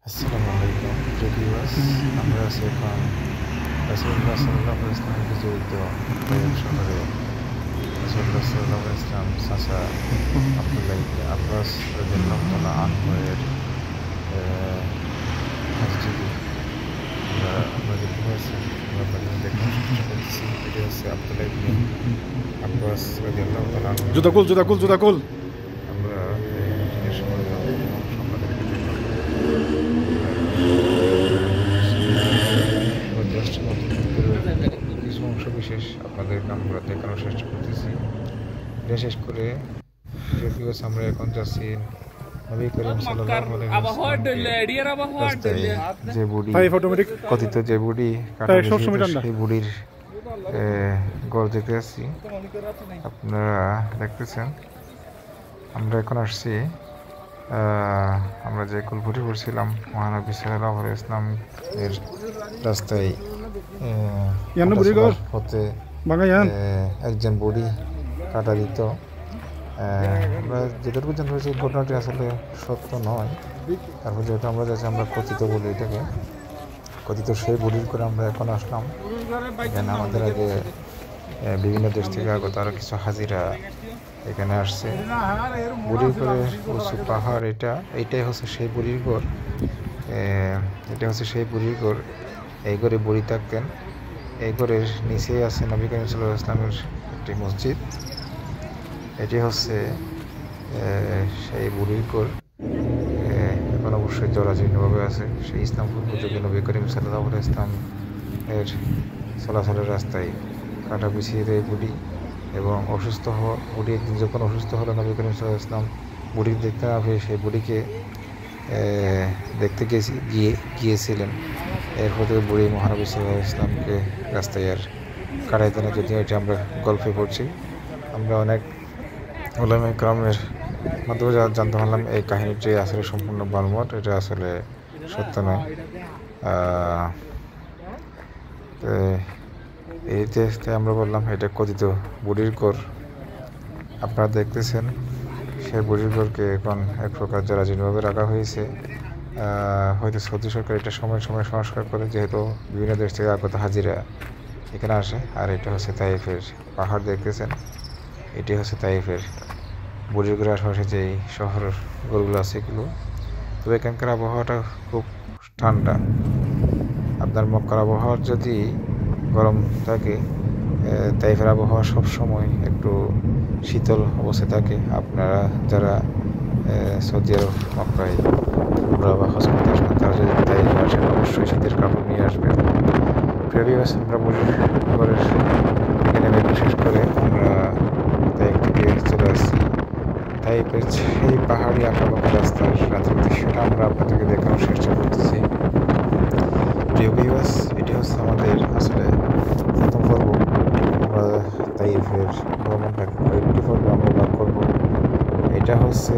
আসসালামু আলাইকুম প্রিয় ভিউয়ার্স, আমরা আছি এখন রাসূলুল্লাহ সাল্লাল্লাহু আলাইহি ওয়াসাল্লামকে জড়িত তায়েফ শহরে রাসূলুল্লাহ সাল্লাল্লাহু আলাইহি ওয়াসাল্লাম চাচা আব্দুল্লাহ ইবনে আব্বাস রাদিয়াল্লাহু তাআলা আনহু এর মসজিদে আমরা যেখানে আছি আমরা আপনাদের দেখানোর চেষ্টা করতেছি। এটি হচ্ছে আব্দুল্লাহ ইবনে আব্বাস রাদিয়াল্লাহু তাআলা আনহু। জুতা কুল। আমরা এই মসজিদের সময় আপনাদেরকে দেখাবো। কিছু অংশ বিশেষ আপনাদেরকে আমরা দেখানোর চেষ্টা করতেছি। এটা শেষ করে আমরা এখন যাচ্ছি নবী করিম সাল্লাল্লাহু আলাইহি ওয়াসাল্লাম যে বুড়ি কথিত যে বুড়ি সেই বুড়ির গড় দেখতে আসছি। আপনারা দেখতেছেন আমরা এখন আসছি আমরা যে কুলপুরি করছিলাম মহানবী সাল্লাল্লাহু আলাইহি ওয়াসাল্লাম এর রাস্তায় হতে একজন বুড়ি কাটা দিত। আমরা যেটুকু জানতে পারছি ঘটনাটি আসলে সত্য নয়। তারপর যেহেতু আমরা যাচ্ছি আমরা কথিত বলি এটাকে, কথিত সেই বুড়ির করে আমরা এখন আসলাম। এখানে আমাদের আগে বিভিন্ন দেশ থেকে আগত আরও কিছু হাজিরা এখানে আসছে। বুড়ির ঘরে উঁচু পাহাড়, এইটাই হচ্ছে সেই বুড়ির ঘর। এটা হচ্ছে সেই বুড়ির ঘর। এই ঘরে বুড়ি থাকতেন। এই ঘরের নিচেই আছে নবী করিম সাল্লাল্লাহু আলাইহি ওয়াসাল্লামের একটি মসজিদ। এটি হচ্ছে সেই বুড়ির ঘর। এখন অবশ্যই জরাজীর্ণভাবে আছে। সেই ইসলামপুর যুগে নবী করিম সাল্লাল্লাহু আলাইহি ওয়াসাল্লাম এর চলাচলের রাস্তায় কাটা বিছিয়ে দেয় বুড়ি এবং বুড়ি একদিন যখন অসুস্থ হলো নবী করিম সাল্লাল্লাহু আলাইহি ওয়াসাল্লাম বুড়িকে দেখতে না পেয়ে সেই বুড়িকে দেখতে গিয়েছিলেন। এরপর থেকে বুড়ি মহানবী সাল্লাল্লাহু আলাইহি ওয়াসাল্লামকে রাস্তায় আর কাটাই দেন। যদিও এটা আমরা গল্পে পড়ছি, আমরা অনেক উলামায়ে কেরামের মাধ্যমে জানতে পারলাম এই কাহিনীটি আসলে সম্পূর্ণ বানোয়াট, এটা আসলে সত্য নয়। এইতে আমরা বললাম এটা কথিত বুড়ির ঘর। আপনারা দেখতেছেন সেই বুড়ির ঘরকে এখন এক প্রকার জরাজীর্ণভাবে রাখা হয়েছে। হয়তো সৌদি সরকার এটা সময় সময় সংস্কার করে, যেহেতু বিভিন্ন দেশ থেকে আগত হাজিরা এখানে আসে। আর এটা হচ্ছে তাইফের পাহাড় দেখতেছেন, এটি হচ্ছে তাইফের বুড়ির ঘরের আশেপাশে যে শহরের ঘরগুলো আছে এগুলো। তবে এখানকার আবহাওয়াটা খুব ঠান্ডা। আপনার মক্কার আবহাওয়ার যদি গরম থাকে, তাইফের আবহাওয়া সবসময় একটু শীতল অবস্থায় থাকে। আপনারা যারা সৌদি আরব মক্কায় উমরা বা হজ করতে আসবেন তারা যদি তাইফে আসেন অবশ্যই শীতের কাপড় নিয়ে আসবেন। প্রিভিয়াস আমরা বুড়ির ঘরের থেকে নেমে শেষ করে আমরা তাইফ থেকে চলে আসছি। তাইফের সেই পাহাড়ি আঁকাবাঁকা রাস্তার রাতের দৃশ্যটা আমরা আপনাদেরকে দেখানোর চেষ্টা করতেছি। প্রিয় ভিউয়ার্স, এটি হচ্ছে আমাদের আসলে প্রথম পর্ব। আমরা তাইফের ভ্রমণটাকে কয়েকটি পর্বে আমরা ভাগ করবো। এটা হচ্ছে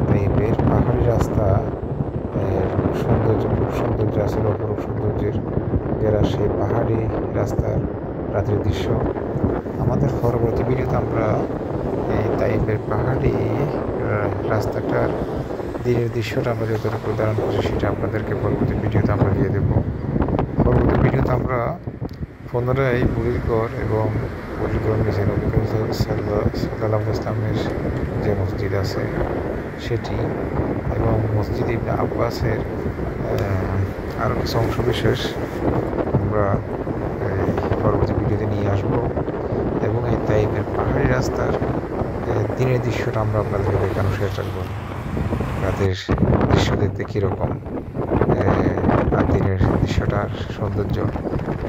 তাইফের পাহাড়ি রাস্তা, খুব সৌন্দর্য আসলে অপরূপ সৌন্দর্যের ঘেরা সেই পাহাড়ি রাস্তার রাতের দৃশ্য। আমাদের পরবর্তী ভিডিওতে আমরা এই তাইফের পাহাড়ি রাস্তাটার দিনের দৃশ্যটা আমরা যতটুকু ধারণ করছি সেটা আপনাদেরকে পরবর্তী ভিডিওতে আমরা দিয়ে দেবো। পরবর্তী ভিডিওতে আমরা পুনরায় বুড়ির ঘর এবং বুড়ির ঘর নিচে নবী করিম সাল্লাল্লাহু আলাইহি ওয়াসাল্লামের যে মসজিদ আছে সেটি এবং মসজিদ ইবনে আব্বাসের আরও কিছু অংশ বিশেষ আমরা এই পরবর্তী ভিডিওতে নিয়ে আসবো। এবং এই তাইফের পাহাড়ি রাস্তার দিনের দৃশ্যটা আমরা আপনাদেরকে দেখানোর চেষ্টা করব। রাতের দৃশ্য দেখতে কীরকম, আর দিনের দৃশ্যটার সৌন্দর্য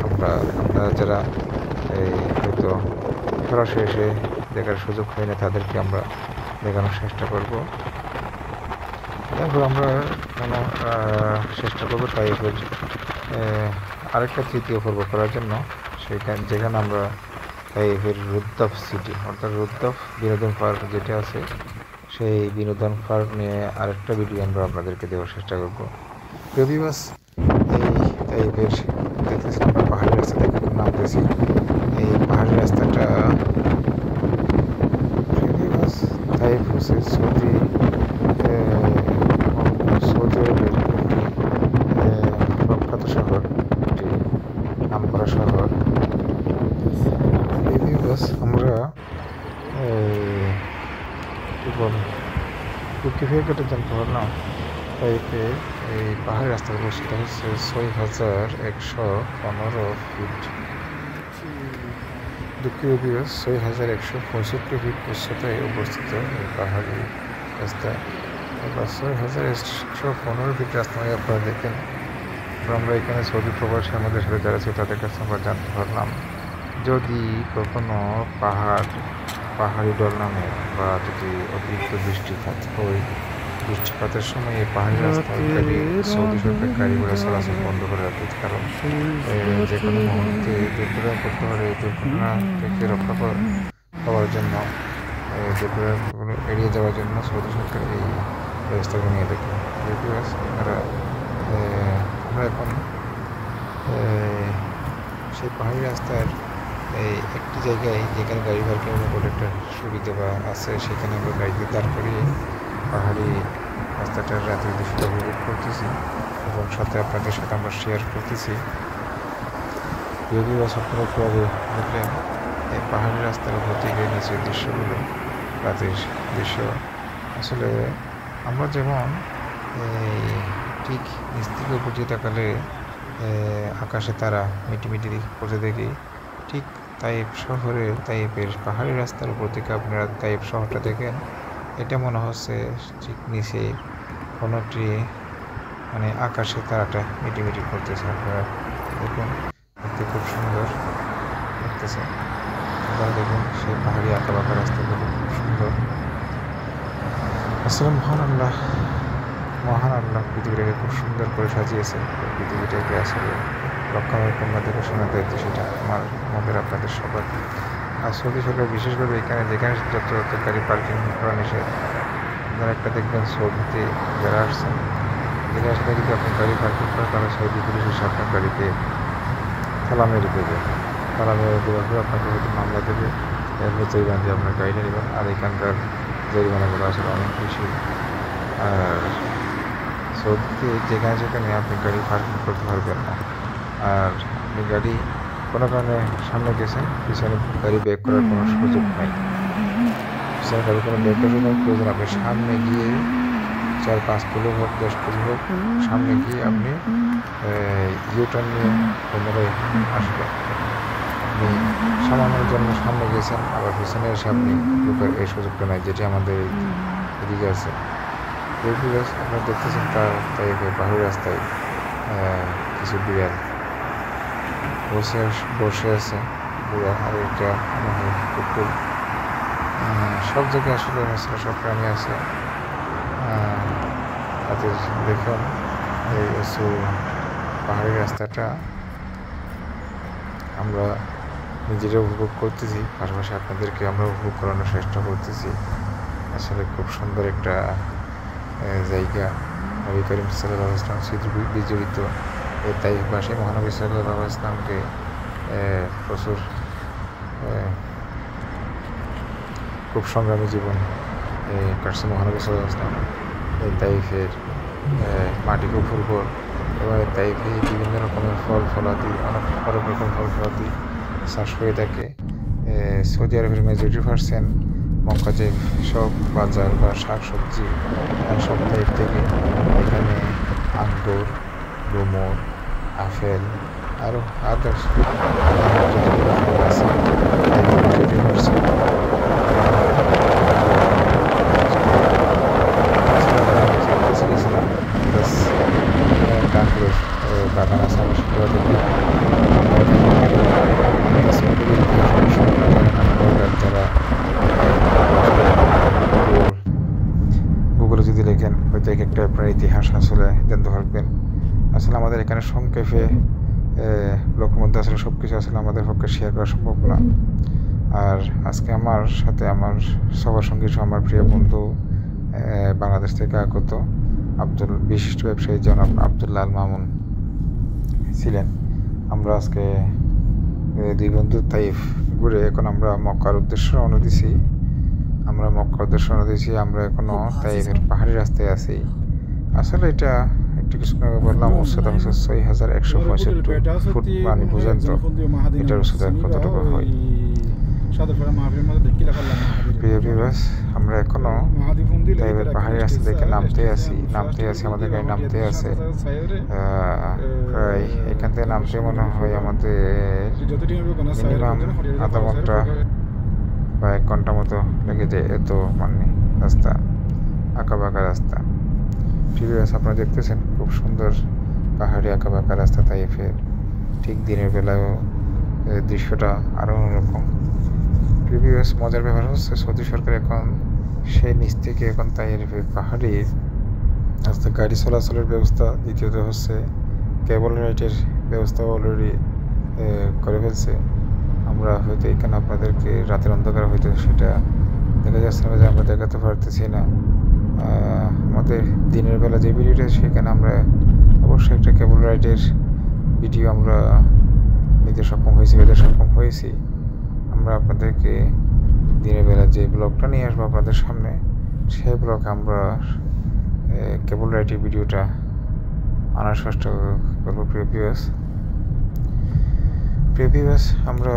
আপনারা যারা হয়তো সরাসরি এসে দেখার সুযোগ হয় না তাদেরকে আমরা দেখানোর চেষ্টা করব। তারপর আমরা চেষ্টা করবো তাইফের আরেকটা তৃতীয় পর্ব করার জন্য, যেখানে আমরা তাইফের রুদ্দাফ সিটি অর্থাৎ রুদ্দাফ বিনোদন পার্ক যেটা আছে সেই বিনোদন পার্ক নিয়ে আরেকটা ভিডিও আমরা আপনাদেরকে দেওয়ার চেষ্টা করবো। প্রিভিয়াস এই তাইফের দেখতেছি আমরা পাহাড়ি রাস্তা দেখে নামতেছি। এই পাহাড়ি রাস্তাটা প্রিভিয়াস তাইফ হচ্ছে সৌদি আরবের কিভাবে কেটে জানতে পারলাম তাইপের এই পাহাড়ি রাস্তার উচ্চতা হচ্ছে 6115 ফিট। দুঃখীয় দিবস 6165 ফিট উচ্চতায় অবস্থিত এই পাহাড়ি রাস্তা। এবার 6115 ফিট রাস্তা আপনারা দেখেন। আমরা এখানে সৌদি প্রবাসী আমাদের সাথে যারা আছে তাদের কাছে আমরা জানতে পারলাম যদি কখনো পাহাড়ি ডল নামে বা যদি অতিরিক্ত বৃষ্টিপাত হয়, বৃষ্টিপাতের সময় এই পাহাড়ি রাস্তায় সৌদি সরকার গাড়ি ঘোড়া চলাচল বন্ধ করে রাখে, কারণ যে কোনো মুহূর্তে দুর্ঘটনা করতে পারে। দুর্ঘটনা থেকে রক্ষা পাওয়ার জন্য দুর্ঘটনা এড়িয়ে যাওয়ার জন্য সৌদি সরকার এই ব্যবস্থাকে নিয়ে থাকে। আমরা এখন সেই পাহাড়ি রাস্তার এই একটি জায়গায় যেখানে গাড়ি পার্কিংয়ের মতো একটা সুবিধা বা আছে, সেখানে আমরা গাড়িতে দাঁড় করিয়ে পাহাড়ি রাস্তাটার রাতের দৃশ্যটা উপভোগ করতেছি এবং সাথে আপনাদের সাথে আমরা শেয়ার করতেছি। যদিও আপনারা একটু আগে দেখলেন এই পাহাড়ি রাস্তার উপর থেকে নিচের দৃশ্যগুলো, রাতের দৃশ্য। আসলে আমরা যেমন ঠিক নিচ থেকে উপর দিয়ে তাকালে আকাশে তারা মিটিমিটি পড়তে দেখি, ঠিক তাইফ শহরে তাইফের পাহাড়ি রাস্তার উপর থেকে আপনারা তাইফ শহরটা দেখেন, এটা মনে হচ্ছে ঠিক নিচে কোনো একটি মানে আকাশে তারাটা মিটিমিটি করতেছে। আপনারা দেখুন, দেখতে খুব সুন্দর লাগতেছে। আপনারা দেখুন সেই পাহাড়ি আঁকা বাঁকা রাস্তাগুলো খুব সুন্দর। আসলে মহান আল্লাহ পৃথিবীটাকে খুব সুন্দর করে সাজিয়েছে। পৃথিবীটাকে আসলে রক্ষণাবেক্ষণ বা দেখাশোনা দায়িত্ব সেটা আমাদের আপনাদের সবার। আর সৌদি সরকার বিশেষভাবে এখানে যেখানে যত গাড়ি পার্কিং করা নিষেধ, আপনারা একটা দেখবেন সৌদিতে যারা আসছেন, যেখানে আসলে যদি আপনি গাড়ি পার্কিং করেন তাহলে সৌদি পুলিশ এসে আপনার গাড়িতে তালা মেরে দেবে। তালা মেরে দেওয়ার পর আপনাকে হয়তো মামলা দেবে, এরপর জরিমানা দিয়ে আপনার গাড়িটা নেবেন। আর এখানকার জরিমানাগুলো আসলে অনেক বেশি। আর সৌদিতে যেখানে আপনি গাড়ি পার্কিং করতে পারবেন না। আর আপনি গাড়ি কোনো কারণে সামনে গেছেন, পিছনে গাড়ি ব্রেক করার কোনো সুযোগ নাই। পিছনে গাড়ি কোনো ব্রেক করার কোনো প্রয়োজন, আপনি সামনে গিয়ে 4-5 কিলো হোক 10 কিলো হোক সামনে গিয়ে আপনি ইউটার্ন নিয়ে পুনরায় আসবেন। আপনি সামান্যের জন্য সামনে গেছেন, আবার পিছনে এসে আপনি ঢোকার এই সুযোগটা নাই, যেটি আমাদের এদিকে আছে। আপনারা দেখতেছেন তাই পাহাড়ি রাস্তায় কিছু বিড়াল বসে আছে, বুড়া আর একটা কুকুর। সব জায়গায় আসলে সব প্রাণী আছে। তাদের দেখুন এই পাহাড়ি রাস্তাটা আমরা নিজেরা উপভোগ করতেছি, পাশাপাশি আপনাদেরকে আমরা উপভোগ করানোর চেষ্টা করতেছি। আসলে খুব সুন্দর একটা জায়গা। নবী করিম সাল্লাল্লাহু আলাইহি ওয়াসাল্লাম স্মৃতি বিজড়িত এই তাইফবাসী মহানবী সাল্লাল্লাহু আলাইহি ওয়াসাল্লামকে প্রচুর খুব সংগ্রামী জীবন কাটছে মহানবী সাল্লাল্লাহু আলাইহি ওয়াসাল্লাম। এই তাইফের মাটি খুব উর্বর এবং তাইফে বিভিন্ন রকমের ফলাদি, অনেক রকম ফলাদি চাষ হয়ে থাকে। সৌদি আরবের মেজরিটি% মক্কা যে সব বাজার বা শাকসবজি সব তাইফ থেকে। এখানে আঙ্গুর, ডুমুর, আপেল আরও আদার্স বাগান আছে, আমরা সেগুলো দেখি। যারা গুগলে যদি লেখেন হয়তো এক একটা আপনার ইতিহাস আসলে জানতে পারবেন। আসলে আমাদের এখানে সংক্ষেপে ব্লগের মধ্যে আসলে সব কিছু আসলে আমাদের পক্ষে শেয়ার করা সম্ভব না। আর আজকে আমার সাথে আমার সবার সঙ্গে আমার প্রিয় বন্ধু বাংলাদেশ থেকে আগত বিশিষ্ট ব্যবসায়ী জনাব আব্দুল্লাহ আল মামুন ছিলেন। আমরা আজকে 2 বন্ধু তাইফ ঘুরে এখন আমরা মক্কার উদ্দেশ্যে রওনা দিছি। আমরা এখনো তাইফের পাহাড়ি রাস্তায় আছি। আসলে এটা একটু কিছু বললাম, উচ্চতা হচ্ছে 6165 ফুট। মানে বুঝেন তো এটার উচ্চতা কতটুকু হয়। প্রিয় ভিউয়ার্স, আমরা এখনো তাইফের পাহাড়ি রাস্তা থেকে নামতে আছি আমাদের গাড়ি নামতে আছে। প্রায় এখান থেকে নামতে মনে হয় আমাদের মিনিমাম আধা ঘন্টা বা 1 ঘন্টা মতো লেগে যায়। এত মানে রাস্তা, আঁকা বাঁকা রাস্তা। ভিউয়ার্স, আপনারা দেখতেছেন খুব সুন্দর পাহাড়ি আঁকা বাঁকা রাস্তা তাইফের। ঠিক দিনের বেলায়ও দৃশ্যটা আরও অন্যরকম। ভিউয়ার্স, মজার ব্যাপার হচ্ছে সৌদি সরকার এখন সেই নিচ থেকে এখন তাইফের পাহাড়ি রাস্তা গাড়ি চলাচলের ব্যবস্থা, দ্বিতীয়ত হচ্ছে কেবল রাইটের ব্যবস্থা অলরেডি করে ফেলছে। আমরা হয়তো এখানে আপনাদেরকে রাতের অন্ধকার হয়তো সেটা দেখা যাচ্ছে না, যে আমরা দেখাতে পারতেছি না। আমাদের দিনের বেলা যে ভিডিওটা সেখানে আমরা অবশ্যই একটা কেবল রাইডের ভিডিও আমরা নিতে সক্ষম হয়েছি। আমরা আপনাদেরকে দিনের বেলা যে ব্লগটা নিয়ে আসবো আপনাদের সামনে, সেই ব্লগে আমরা কেবল রাইডের ভিডিওটা আনার চেষ্টা করবো। প্রিয় ভিউয়ার্স, আমরা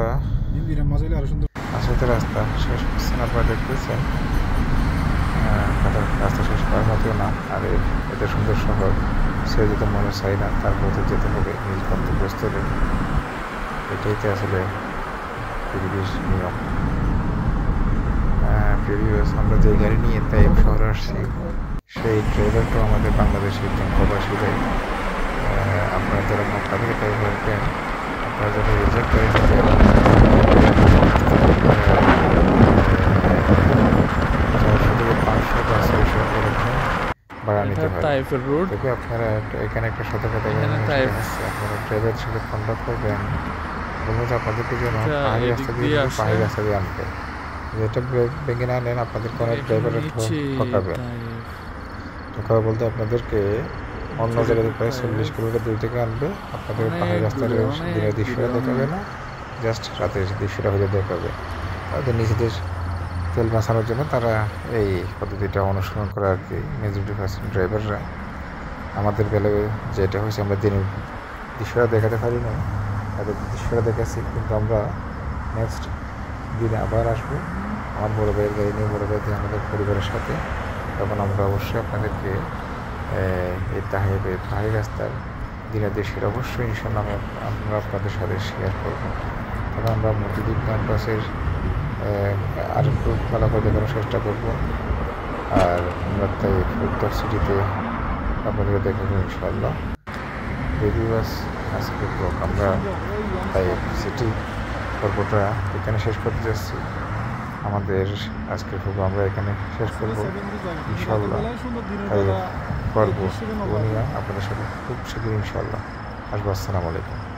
আসলে রাস্তা শেষ করছেন, আপনারা দেখতেছেন। রাস্তা শেষ করার মতো না। আর এত সুন্দর শহর সে যেতে মনে চাই না, তারপর তো যেতে হবে নিজ গন্তব্যস্থলে। এটাই তো আসলে পরিবেশ নিয়ম। ভিউয়ার্স, আমরা যে গাড়ি নিয়ে তাইফ শহরে আসছি, সেই ড্রাইভারটাও আমাদের বাংলাদেশের একজন প্রবাসী ভাই। আপনারা যারা মক্কা থেকে তাইফ আসবেন, আপনারা যারা রিজার্ভ করে থাকেন, 400 থেকে 500 বা 600 এরকম ভাড়া নিতে পারেন। তবে আপনারা এখানে একটা সতর্কতা হচ্ছে, আপনারা ড্রাইভারের সাথে কন্ট্যাক্ট করবেন, বলবো যে আপনাদেরকে যেন পাহাড়ি রাস্তা দিয়ে আনবে। যেটা ভেঙে না নেন, আপনাদের কোনো ড্রাইভারের ঠকাবেন। ঠকাবে বলতে আপনাদেরকে অন্য জায়গায় প্রায় 40 কিলোমিটার দূর থেকে আনবে। আপনাদের পাহাড়ি রাস্তার দিনের দৃশ্যটা দেখাবে না, জাস্ট রাতের দৃশ্যটা হয়তো দেখাবে। তাদের নিজেদের তেল বাঁচানোর জন্য তারা এই পদ্ধতিটা অনুসরণ করে আর কি। মেজরিটি পার্সেন্ট ড্রাইভাররা, আমাদের বেলায় যেটা হয়েছে, আমরা দিনের দৃশ্যটা দেখাতে পারি না, তাদের দৃশ্যটা দেখাচ্ছি। কিন্তু আমরা নেক্সট দিনে আবার আসবো আমার বড় ভাইয়ের গাড়ি নিয়ে, বড় ভাই দিয়ে আমাদের পরিবারের সাথে। তখন আমরা অবশ্যই আপনাদেরকে এই পাহাড়ি রাস্তার দিনের দৃশ্যটা অবশ্যই ইনশাল্লাহ আমরা আপনাদের সাথে শেয়ার করবো। তখন আমরা মতিদ্বীপ ক্যাম্পাসের আর একটু ভালো করে দেখানোর চেষ্টা করবো। আর আমরা তাই উত্তর সিটিতে আপনাদেরকে দেখাবো ইনশাল্লাহ। ভিউয়ার্স, আজকে ব্লগ আমরা তাই সিটি পর্বটা এখানে শেষ করতে যাচ্ছি। আমাদের আজকের পর্ব আমরা এখানে শেষ করবো ইনশাল্লাহ। তাই পর্ব আপনাদের সাথে খুব শীঘ্রই ইনশাল্লাহ আসবো। আসসালামু আলাইকুম।